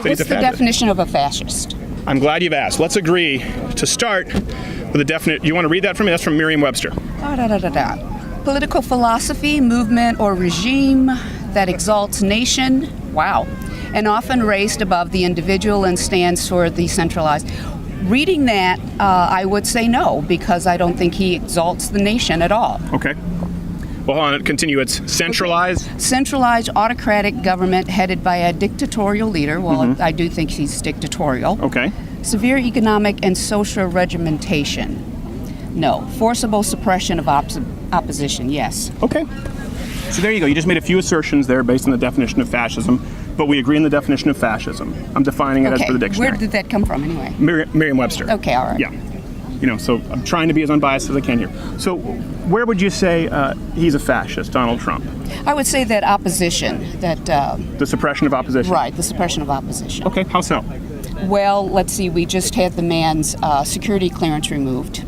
What's the definition of a fascist? I'm glad you've asked. Let's agree to start with a definite. You want to read that for me? That's from Merriam-Webster. Political philosophy, movement, or regime that exalts nation, and often raised above the individual and stands for the centralized. Reading that, I would say no, because I don't think he exalts the nation at all. Okay. Well, hold on, continue. It's centralized? Okay. Centralized autocratic government headed by a dictatorial leader. Well, I do think he's dictatorial. Okay. Severe economic and social regimentation. No. Forcible suppression of opposition, yes. Okay. So there you go. You just made a few assertions there based on the definition of fascism, but we agree on the definition of fascism. I'm defining it as per the dictionary. Where did that come from anyway? Merriam-Webster. Okay, all right. Yeah. So I'm trying to be as unbiased as I can here. So where would you say he's a fascist, Donald Trump? I would say that opposition, the suppression of opposition? Right, the suppression of opposition. Okay, how so? Well, let's see, we just had the man's security clearance removed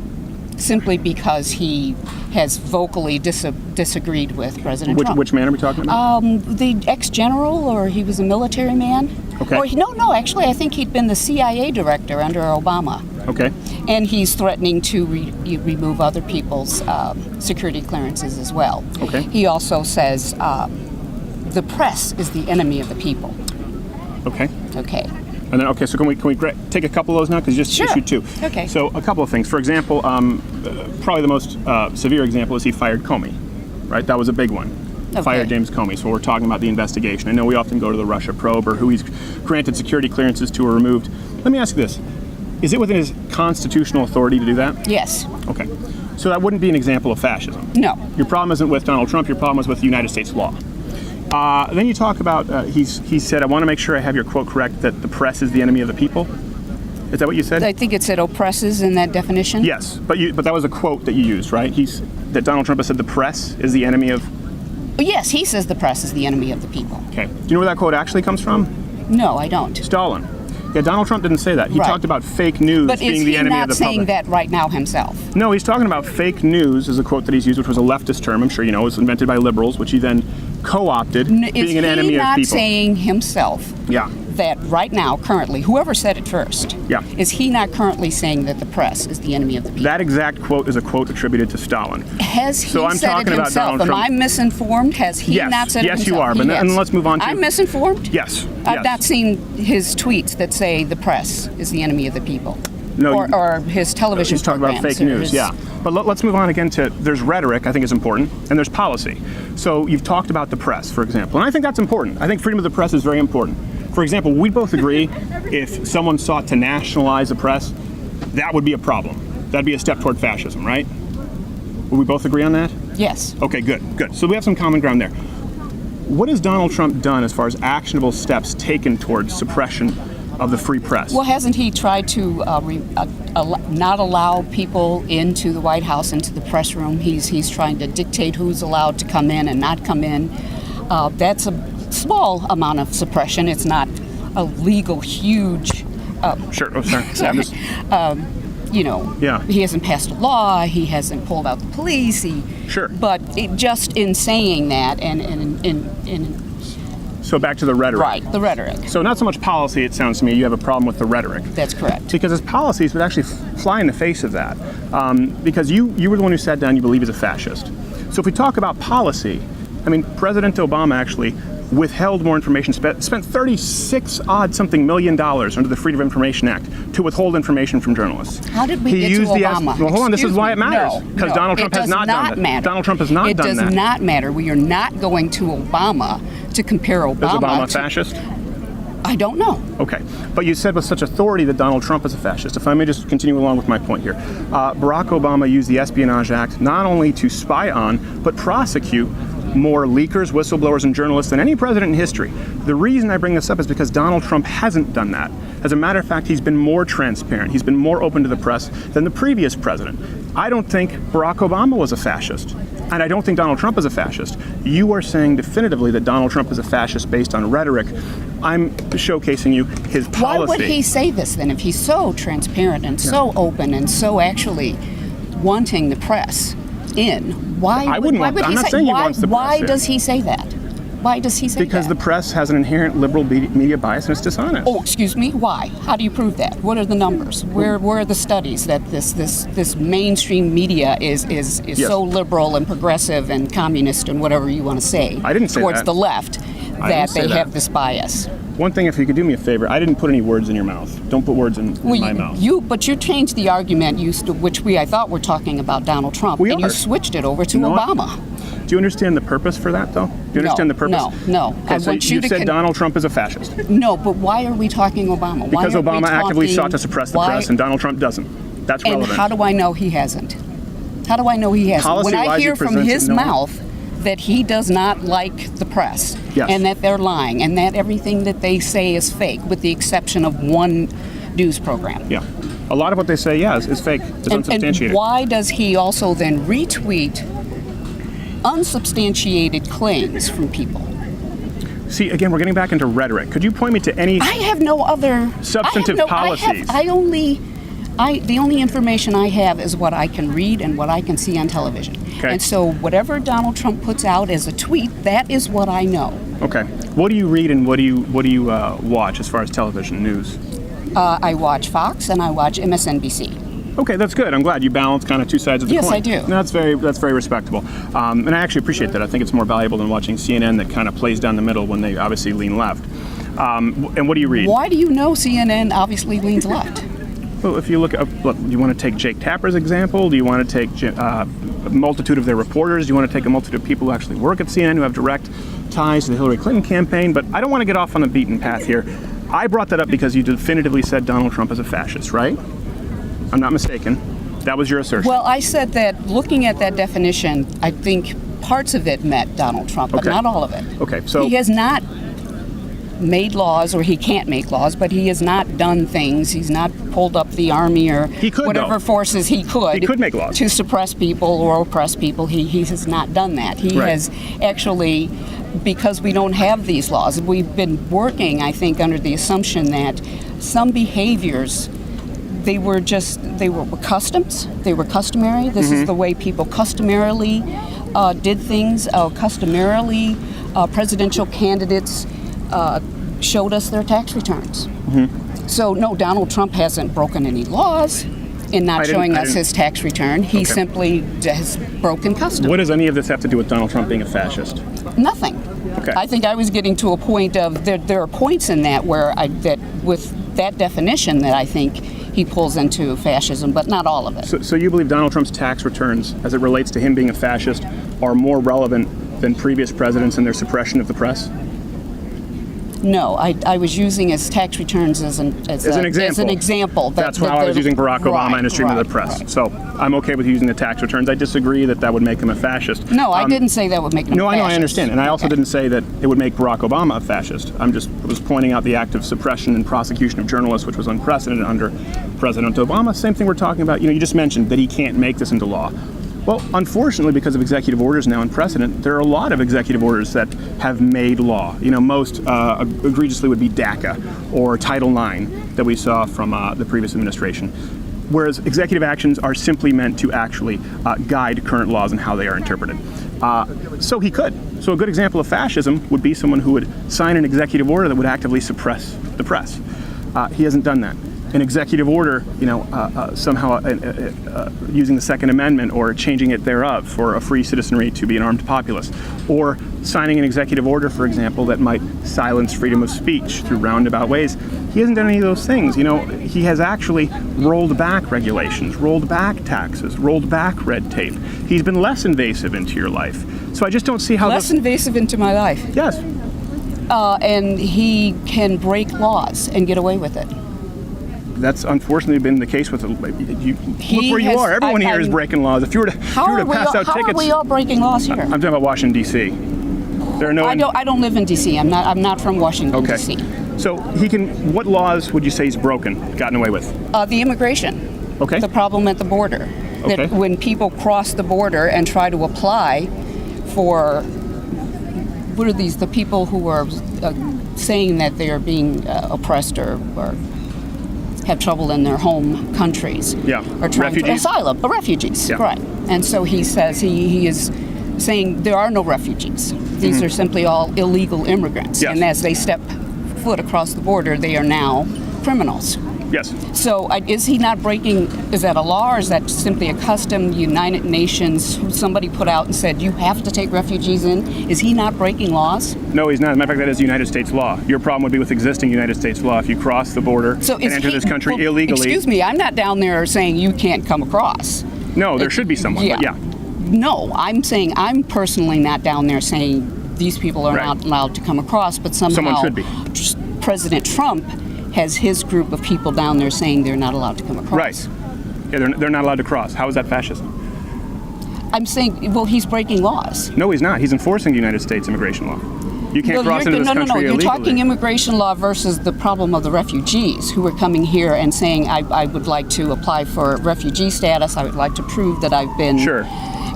simply because he has vocally disagreed with President Trump. Which man are we talking about? The ex-general, or he was a military man. Okay. Or, no, actually, I think he'd been the CIA director under Obama. Okay. And he's threatening to remove other people's security clearances as well. Okay. He also says the press is the enemy of the people. Okay. Okay. And then, so can we take a couple of those now? Because you just issued two. Okay. So a couple of things. For example, probably the most severe example is he fired Comey, right? That was a big one. Okay. Fired James Comey. So we're talking about the investigation. I know we often go to the Russia probe or who he's granted security clearances to or removed. Let me ask you this. Is it within his constitutional authority to do that? Yes. Okay. So that wouldn't be an example of fascism? No. Your problem isn't with Donald Trump. Your problem is with United States law. Then you talk about, he said, I want to make sure I have your quote correct, that the press is the enemy of the people. Is that what you said? I think it said oppresses in that definition. Yes, but that was a quote that you used, right? That Donald Trump has said the press is the enemy of... Yes, he says the press is the enemy of the people. Okay. Do you know where that quote actually comes from? No, I don't. Stalin. Yeah, Donald Trump didn't say that. He talked about fake news being the enemy of the public. But is he not saying that right now himself? No, he's talking about fake news is a quote that he's used, which was a leftist term, I'm sure you know. It was invented by liberals, which he then co-opted, being an enemy of people. Is he not saying himself that right now, currently, whoever said it first, is he not currently saying that the press is the enemy of the people? That exact quote is a quote attributed to Stalin. Has he said it himself? Am I misinformed? Has he not said it himself? Yes, you are. But and let's move on to... I'm misinformed? Yes. I've not seen his tweets that say the press is the enemy of the people. No, or his television he's talking about fake news, But let's move on again to, there's rhetoric, I think is important, and there's policy. So you've talked about the press, for example, and I think that's important. I think freedom of the press is very important. For example, we both agree if someone sought to nationalize the press, that would be a problem. That'd be a step toward fascism, right? Would we both agree on that? Yes. Okay, good. So we have some common ground there. What has Donald Trump done as far as actionable steps taken towards suppression of the free press? Well, hasn't he tried to not allow people into the White House, into the press room? He's trying to dictate who's allowed to come in and not come in. That's a small amount of suppression. It's not a legal, huge... Sure. Oh, sorry. He hasn't passed a law. He hasn't pulled out the police. But just in saying that So back to the rhetoric. Right, the rhetoric. So not so much policy, it sounds to me, you have a problem with the rhetoric. That's correct. Because his policies would actually fly in the face of that. Because you were the one who sat down, you believe he's a fascist. So if we talk about policy, I mean, President Obama actually withheld more information, spent $36-odd-something million under the Freedom of Information Act to withhold information from journalists. How did we get to Obama? Well, hold on, this is why it matters. Because Donald Trump has not done that. Donald Trump has not done that. It does not matter. We are not going to Obama to compare Obama. Is Obama a fascist? I don't know. Okay. But you said with such authority that Donald Trump is a fascist. If I may just continue along with my point here. Barack Obama used the Espionage Act not only to spy on, but prosecute more leakers, whistleblowers, and journalists than any president in history. The reason I bring this up is because Donald Trump hasn't done that. As a matter of fact, he's been more transparent. He's been more open to the press than the previous president. I don't think Barack Obama was a fascist. And I don't think Donald Trump is a fascist. You are saying definitively that Donald Trump is a fascist based on rhetoric. I'm showcasing you his policy. Why would he say this then if he's so transparent and so open and so actually wanting the press in? Why does he say that? Why does he say Because that? the press has an inherent liberal media bias and it's dishonest. Oh, excuse me. Why? How do you prove that? What are the numbers? Where are the studies that this mainstream media is Yes. so liberal and progressive and communist and whatever you want to say? I didn't say towards that. the left didn't that say they that. have this bias. One thing, if you could do me a favor, I didn't put any words in your mouth. Don't put words in my mouth. But you changed the argument, which I thought were talking about Donald Trump, We and are. you switched it over to No, Obama. Do you understand the purpose for that, though? Do you understand the purpose? No. Okay, I so want you to said Donald Trump is a fascist. No, but why are we talking Obama? Why Because aren't we Obama actively talking- sought to suppress the why- press, and Donald Trump doesn't. That's And relevant. how do I know he hasn't? How do I know he hasn't? When I Policy-wise, hear you from presented his no- mouth that he does not like the press, Yes. and that they're lying, and that everything that they say is fake, with the exception of one news program. Yeah. A lot of what they say, is fake. It's And unsubstantiated. why does he also then retweet unsubstantiated claims from people? See, again, we're getting back into rhetoric. Could you point me to any... I have no other Substantive policies. The only information I have is what I can read and what I can see on television. Okay. And so whatever Donald Trump puts out as a tweet, that is what I know. Okay. What do you read and what do you watch as far as television news? I watch Fox and I watch MSNBC. Okay, that's good. I'm glad you balance kind of two sides of the Yes, coin. I do. No, that's very respectable. And I actually appreciate that. I think it's more valuable than watching CNN that kind of plays down the middle when they obviously lean left. And what do you read? Why do you know CNN obviously leans left? Well, if you look, do you want to take Jake Tapper's example? Do you want to take a multitude of their reporters? Do you want to take a multitude of people who actually work at CNN who have direct ties to the Hillary Clinton campaign? But I don't want to get off on the beaten path here. I brought that up because you definitively said Donald Trump is a fascist, right? I'm not mistaken. That was your assertion. Well, I said that looking at that definition, I think parts of it met Donald Trump, but Okay. not all of it. Okay, so He has not made laws, or he can't make laws, but he has not done things. He's not pulled up the army or He could, whatever though. forces he could make laws. to suppress people or oppress people. He has not done that. He Right. has actually, because we don't have these laws, we've been working, I think, under the assumption that some behaviors, they were customs, they were customary. This Mm-hmm. is the way people customarily did things. Customarily, presidential candidates showed us their tax returns. Mm-hmm. So no, Donald Trump hasn't broken any laws in not showing us his tax return. He simply has broken customs. what does any of this have to do with Donald Trump being a fascist? Nothing. Okay. I think I was getting to a point of there are points in that where that with that definition that I think he pulls into fascism, but not all of it. So you believe Donald Trump's tax returns, as it relates to him being a fascist, are more relevant than previous presidents in their suppression of the press? No, I was using his tax returns as an example. That's how I was using Barack Obama in his treatment of the press. Right. So I'm okay with using the tax returns. I disagree that would make him a fascist. No, I didn't say that would make him No, a I know, I fascist. understand. And I also didn't say that it would make Barack Obama a fascist. I was pointing out the active suppression and prosecution of journalists, which was unprecedented under President Obama. Same thing we're talking about. You just mentioned that he can't make this into law. Well, unfortunately, because of executive orders now in precedent, there are a lot of executive orders that have made law. Most egregiously would be DACA or Title IX that we saw from the previous administration. Whereas executive actions are simply meant to actually guide current laws and how they are interpreted. So he could. So a good example of fascism would be someone who would sign an executive order that would actively suppress the press. He hasn't done that. An executive order, somehow using the Second Amendment or changing it thereof for a free citizenry to be an armed populace, or signing an executive order, for example, that might silence freedom of speech through roundabout ways. He hasn't done any of those things. He has actually rolled back regulations, rolled back taxes, rolled back red tape. He's been less invasive into your life. So I just don't see how Less invasive into my life. Yes. And he can break laws and get away with it. That's unfortunately been the case with look where you are. Everyone here is breaking laws. If you were to pass out how tickets, are we all breaking laws here? I'm talking about Washington D.C. There are no. I don't live in D.C. I'm not from Washington Okay. D.C. So he can. What laws would you say he's broken, gotten away with? The immigration. Okay. The problem at the border. Okay. That when people cross the border and try to apply for what are these? The people who are saying that they are being oppressed or have trouble in their home countries. Yeah. Or trying Refugees? asylum, refugees. Yeah. Right. And so he says he is saying there are no refugees. These are simply all illegal immigrants. Yes. And as they step foot across the border, they are now criminals. Yes. So is he not breaking, is that a law, or is that simply a custom United Nations who somebody put out and said you have to take refugees in? Is he not breaking laws? No, he's not. As a matter of fact, that is United States law. Your problem would be with existing United States law if you cross the border and enter this country illegally. Excuse me, I'm not down there saying you can't come across. No, there should be someone, but yeah. No, I'm saying I'm personally not down there saying these people are not allowed to come across, but somehow someone should be. President Trump has his group of people down there saying they're not allowed to come across. Right. Yeah, they're not allowed to cross. How is that fascism? I'm saying, well, he's breaking laws. No, he's not. He's enforcing the United States immigration law. You can't cross into this country illegally. You're talking immigration law versus the problem of the refugees who are coming here and saying, I would like to apply for refugee status. I would like to prove that I've been. Sure.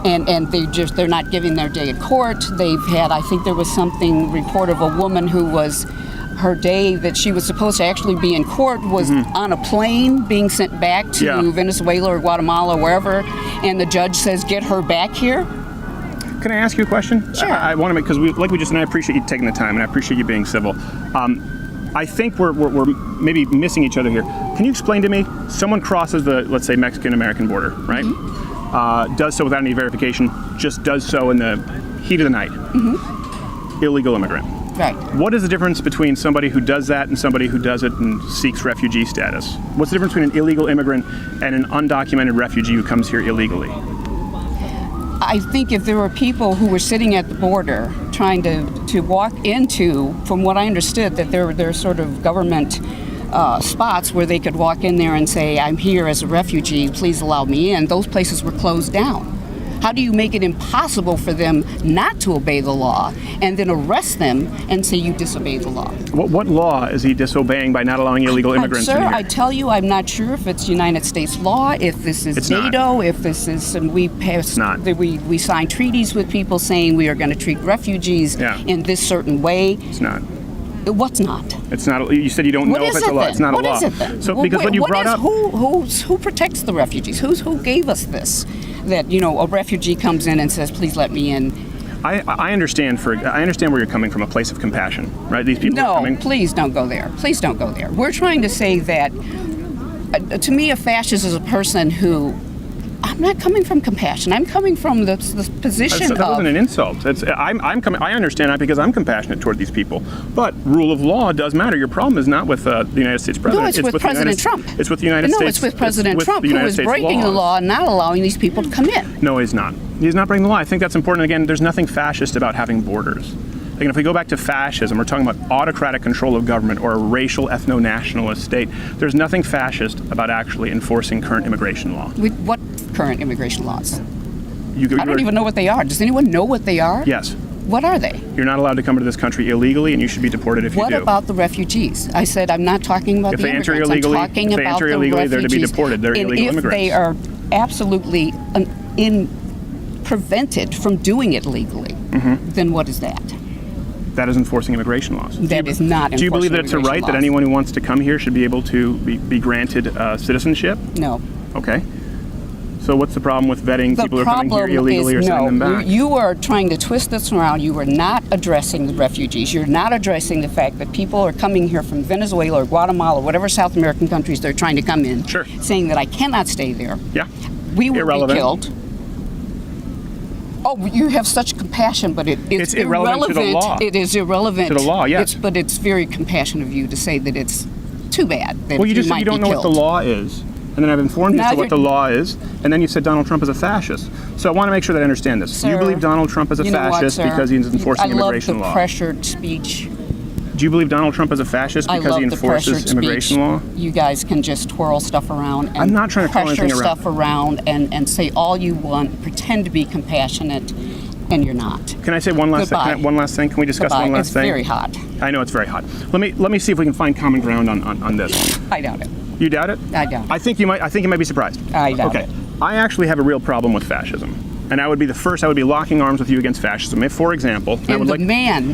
And they're not giving their day at court. They've had, I think there was something report of a woman who was, her day that she was supposed to actually be in court was on a plane being sent back to Venezuela or Guatemala or wherever, and the judge says, get her back here. Can I ask you a question? Sure. I want to make, because and I appreciate you taking the time, and I appreciate you being civil. I think we're maybe missing each other here. Can you explain to me, someone crosses the, let's say, Mexican-American border, right? Does so without any verification, just does so in the heat of the night. Illegal immigrant. Right. What is the difference between somebody who does that and somebody who does it and seeks refugee status? What's the difference between an illegal immigrant and an undocumented refugee who comes here illegally? I think if there were people who were sitting at the border trying to walk into, from what I understood, that there are sort of government spots where they could walk in there and say, I'm here as a refugee, please allow me in, those places were closed down. How do you make it impossible for them not to obey the law and then arrest them and say you disobeyed the law? What law is he disobeying by not allowing illegal immigrants in Sir, here? I tell you, I'm not sure if it's United States law, if this is NATO, if this is, and we passed, we signed treaties with people saying we are going to treat refugees in this certain way. It's not. What's not? It's not. You said you don't know if it's a law. It's not a law. What is it then? So because what you brought up, who protects the refugees? Who gave us this? That a refugee comes in and says, "Please let me in." I understand. I understand where you're coming from, a place of compassion, right? These people are coming. No, please don't go there. Please don't go there. We're trying to say that. To me, a fascist is a person who. I'm not coming from compassion. I'm coming from the position that wasn't an insult. I understand that because I'm compassionate toward these people. But rule of law does matter. Your problem is not with the United States president. No, it's with President Trump. It's with the United States. No, it's with President Trump, who is breaking the law and not allowing these people to come in. No, he's not. He's not breaking the law. I think that's important. Again, there's nothing fascist about having borders. Again, if we go back to fascism, we're talking about autocratic control of government or a racial ethno-nationalist state. There's nothing fascist about actually enforcing current immigration law. What current immigration laws? I don't even know what they are. Does anyone know what they are? Yes. What are they? You're not allowed to come into this country illegally, and you should be deported if you do. What about the refugees? I said I'm not talking about the immigrants. I'm talking about the refugees. They're to be deported. They're illegal immigrants. If they are absolutely prevented from doing it legally, then what is that? That is enforcing immigration laws. That is not enforcing immigration laws. Do you believe that it's a right that anyone who wants to come here should be able to be granted citizenship? No. Okay. So what's the problem with vetting people who are coming here illegally or sending them back? You are trying to twist this around. You are not addressing the refugees. You're not addressing the fact that people are coming here from Venezuela or Guatemala, or whatever South American countries they're trying to come in, saying that I cannot stay there. Yeah. We will be killed. Oh, you have such compassion, but it's irrelevant to the law. It is irrelevant to the law. Yes, but it's very compassionate of you to say that it's too bad that you just said you don't know what the law is, and then I've informed you as to what the law is, and then you said Donald Trump is a fascist. So I want to make sure that I understand this. Sir, you believe Donald Trump is a fascist because he's enforcing immigration law? I love the pressured speech. Do you believe Donald Trump is a fascist because he enforces immigration law? You guys can just twirl stuff around and I'm not trying to pressure stuff around and say all you want, pretend to be compassionate, and you're not. Can I say one last thing? One last thing? Can we discuss one last thing? It's very hot. I know it's very hot. Let me see if we can find common ground on this. I doubt it. You doubt it? I doubt it. I think you might be surprised. I doubt it. Okay. I actually have a real problem with fascism. And I would be the first. I would be locking arms with you against fascism. If, for example, the man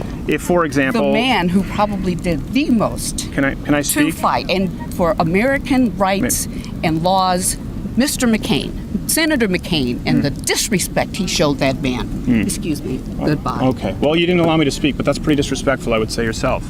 who probably did the most. Can I speak? To fight and for American rights and laws, Mr. McCain, Senator McCain and the disrespect he showed that man. Excuse me. Goodbye. Okay. Well, you didn't allow me to speak, but that's pretty disrespectful, I would say yourself.